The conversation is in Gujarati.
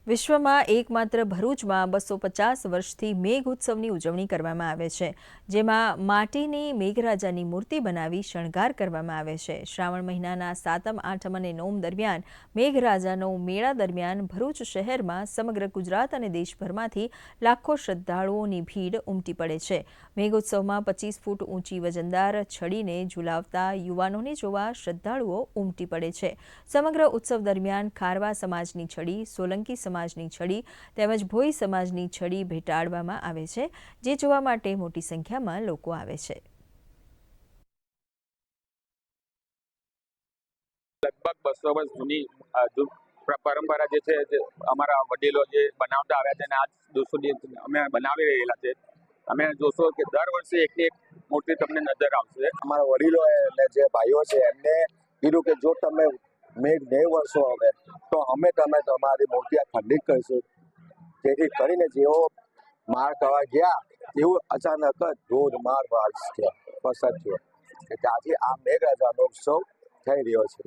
વિશ્વમાં એકમાત્ર ભરૂચમાં 250 વર્ષથી મેઘ ઉત્સવની ઉજવણી કરવામાં આવે છે, જેમાં માટીની મેઘરાજાની મૂર્તિ બનાવી શણગાર કરવામાં આવે છે. શ્રાવણ મહિનાના સાતમ, આઠમ અને નોમ દરમિયાન મેઘરાજાનો મેળા દરમિયાન ભરૂચ શહેરમાં સમગ્ર ગુજરાત અને દેશભરમાંથી લાખો શ્રદ્ધાળુઓની ભીડ ઉમટી પડે છે. મેઘોત્સવમાં 25 ફૂટ ઊંચી વજનદાર છડીને ઝુલાવતા યુવાનોને જોવા શ્રદ્ધાળુઓ ઉમટી પડે છે. સમગ્ર ઉત્સવ દરમિયાન ખારવા સમાજની છડી, સોલંકી સમાજની છડી તેમજ ભોઈ સમાજની છડી ભેટાડવામાં આવે છે, જે જોવા માટે મોટી સંખ્યામાં લોકો આવે છે. લગભગ 200 વર્ષ જૂની પરંપરા જે છે, જે અમારા વડીલો જે બનાવતા આવ્યા છે અને આજ દિવસો અમે બનાવી રહેલા છે. અમે જોશો કે દર વર્ષે એક મૂર્તિ તમને નજર આવશે. અમારા વડીલો એટલે જે ભાઈઓ છે એમને કીધું કે જો તમે મેઘ નહીં વરસો હવે તો અમે તમારી મૂર્તિ ખંડિત કરીશું. જેથી કરીને જેઓ માર કરવા ગયા એવું અચાનક જ ધોધમાર વરસાદ થયો. એટલે આજે આ મેઘરાજાનો ઉત્સવ થઈ રહ્યો છે.